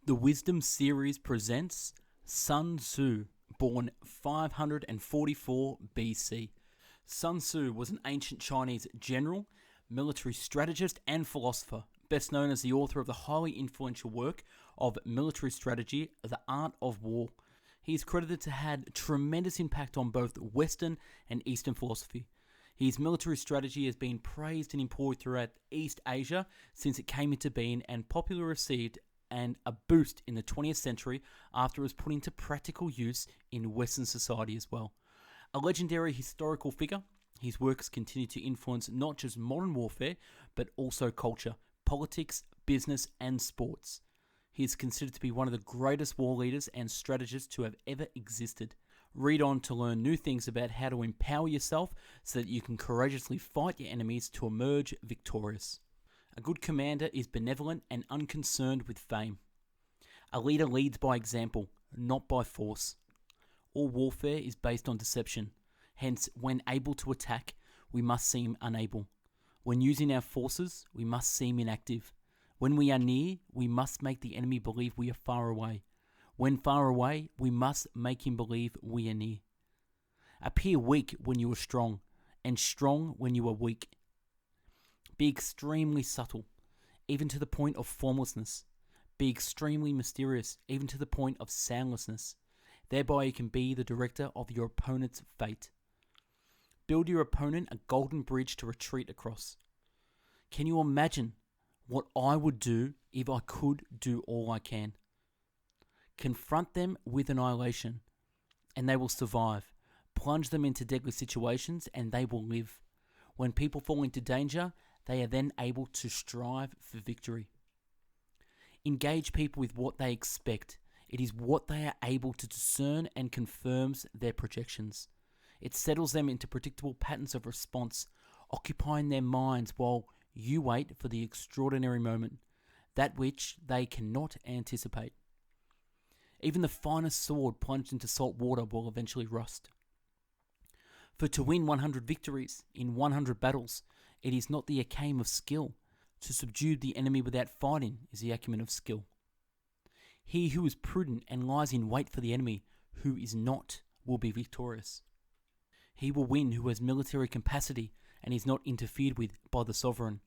The Wisdom series presents Sun Tzu, born 544 BC. Sun Tzu was an ancient Chinese general, military strategist, and philosopher, best known as the author of the highly influential work of military strategy, The Art of War. He is credited to have had tremendous impact on both Western and Eastern philosophy. His military strategy has been praised and employed throughout East Asia since it came into being, and popularly received and a boost in the 20th century after it was put into practical use in Western society as well. A legendary historical figure, his works continue to influence not just modern warfare, but also culture, politics, business, and sports. He is considered to be one of the greatest war leaders and strategists to have ever existed. Read on to learn new things about how to empower yourself so that you can courageously fight your enemies to emerge victorious. A good commander is benevolent and unconcerned with fame. A leader leads by example, not by force. All warfare is based on deception. Hence, when able to attack, we must seem unable. When using our forces, we must seem inactive. When we are near, we must make the enemy believe we are far away. When far away, we must make him believe we are near. Appear weak when you are strong, and strong when you are weak. Be extremely subtle, even to the point of formlessness. Be extremely mysterious, even to the point of soundlessness. Thereby you can be the director of your opponent's fate. Build your opponent a golden bridge to retreat across. Can you imagine what I would do if I could do all I can? Confront them with annihilation, and they will survive. Plunge them into deadly situations, and they will live. When people fall into danger, they are then able to strive for victory. Engage people with what they expect. It is what they are able to discern and confirms their projections. It settles them into predictable patterns of response, occupying their minds while you wait for the extraordinary moment, that which they cannot anticipate. Even the finest sword plunged into salt water will eventually rust. For to win 100 victories in 100 battles, it is not the aim of skill. To subdue the enemy without fighting is the acumen of skill. He who is prudent and lies in wait for the enemy, who is not, will be victorious. He will win who has military capacity and is not interfered with by the sovereign.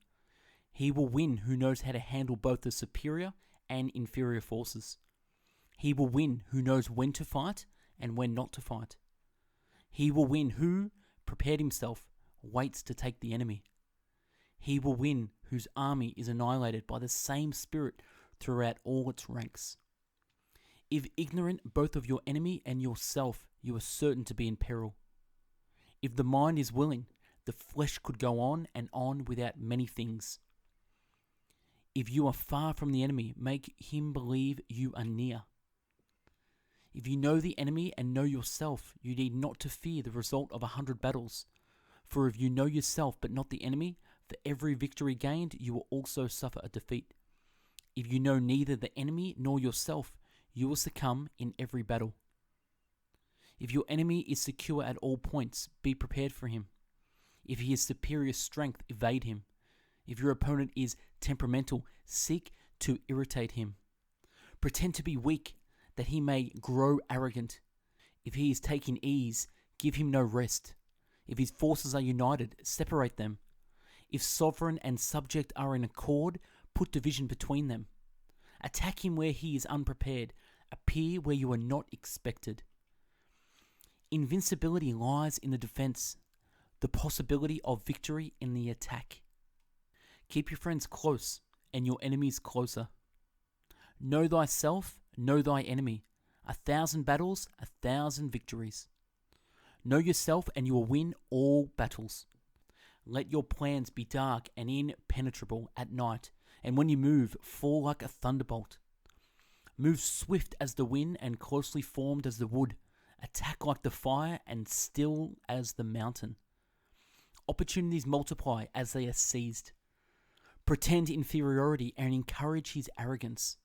He will win who knows how to handle both the superior and inferior forces. He will win who knows when to fight and when not to fight. He will win who, prepared himself, waits to take the enemy. He will win whose army is annihilated by the same spirit throughout all its ranks. If ignorant both of your enemy and yourself, you are certain to be in peril. If the mind is willing, the flesh could go on and on without many things. If you are far from the enemy, make him believe you are near. If you know the enemy and know yourself, you need not to fear the result of 100 battles. For if you know yourself but not the enemy, for every victory gained, you will also suffer a defeat. If you know neither the enemy nor yourself, you will succumb in every battle. If your enemy is secure at all points, be prepared for him. If he has superior strength, evade him. If your opponent is temperamental, seek to irritate him. Pretend to be weak, that he may grow arrogant. If he is taking ease, give him no rest. If his forces are united, separate them. If sovereign and subject are in accord, put division between them. Attack him where he is unprepared. Appear where you are not expected. Invincibility lies in the defense, the possibility of victory in the attack. Keep your friends close and your enemies closer. Know thyself, know thy enemy. 1,000 battles, 1,000 victories. Know yourself and you will win all battles. Let your plans be dark and impenetrable at night, and when you move, fall like a thunderbolt. Move swift as the wind and closely formed as the wood. Attack like the fire and still as the mountain. Opportunities multiply as they are seized. Pretend inferiority and encourage his arrogance.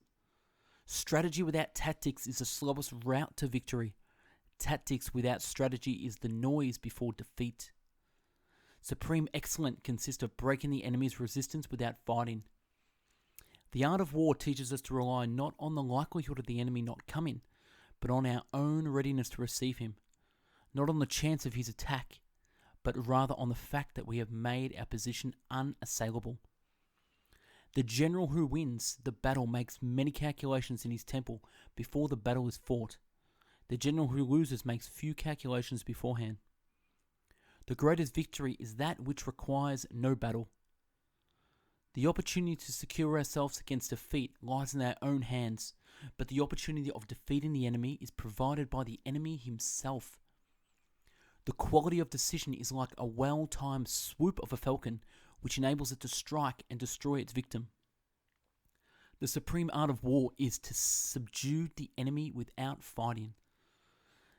Strategy without tactics is the slowest route to victory. Tactics without strategy is the noise before defeat. Supreme excellence consists of breaking the enemy's resistance without fighting. The art of war teaches us to rely not on the likelihood of the enemy not coming, but on our own readiness to receive him, not on the chance of his attack, but rather on the fact that we have made our position unassailable. The general who wins the battle makes many calculations in his temple before the battle is fought. The general who loses makes few calculations beforehand. The greatest victory is that which requires no battle. The opportunity to secure ourselves against defeat lies in our own hands, but the opportunity of defeating the enemy is provided by the enemy himself. The quality of decision is like a well-timed swoop of a falcon, which enables it to strike and destroy its victim. The supreme art of war is to subdue the enemy without fighting.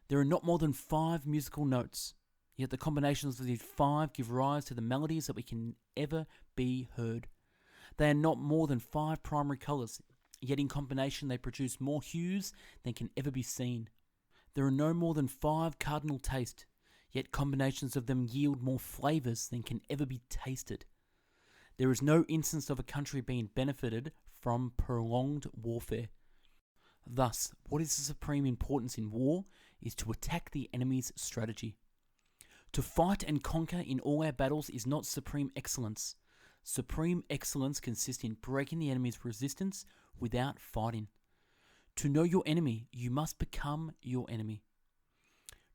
There are not more than 5 musical notes, yet the combinations of these 5 give rise to the melodies that we can ever be heard. They are not more than 5 primary colours, yet in combination they produce more hues than can ever be seen. There are no more than 5 cardinal tastes, yet combinations of them yield more flavours than can ever be tasted. There is no instance of a country being benefited from prolonged warfare. Thus, what is the supreme importance in war is to attack the enemy's strategy. To fight and conquer in all our battles is not supreme excellence. Supreme excellence consists in breaking the enemy's resistance without fighting. To know your enemy, you must become your enemy.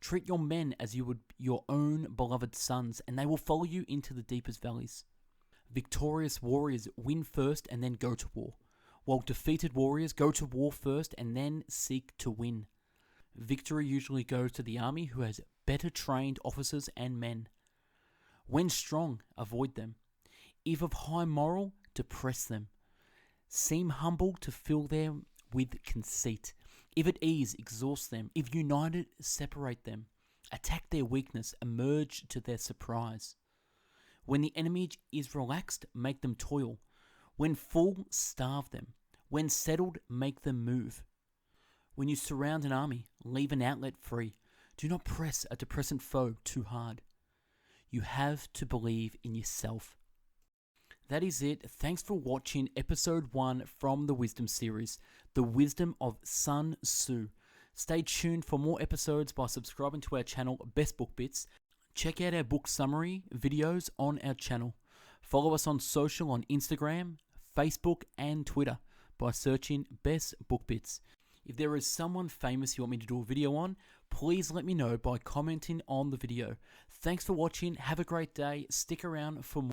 Treat your men as you would your own beloved sons, and they will follow you into the deepest valleys. Victorious warriors win first and then go to war, while defeated warriors go to war first and then seek to win. Victory usually goes to the army who has better trained officers and men. When strong, avoid them. If of high moral, depress them. Seem humble to fill them with conceit. If at ease, exhaust them. If united, separate them. Attack their weakness, emerge to their surprise. When the enemy is relaxed, make them toil. When full, starve them. When settled, make them move. When you surround an army, leave an outlet free. Do not press a depressant foe too hard. You have to believe in yourself. That is it. Thanks for watching episode 1 from the Wisdom series, The Wisdom of Sun Tzu. Stay tuned for more episodes by subscribing to our channel, Best Book Bits. Check out our book summary videos on our channel. Follow us on social on Instagram, Facebook, and Twitter by searching Best Book Bits. If there is someone famous you want me to do a video on, please let me know by commenting on the video. Thanks for watching. Have a great day. Stick around for more.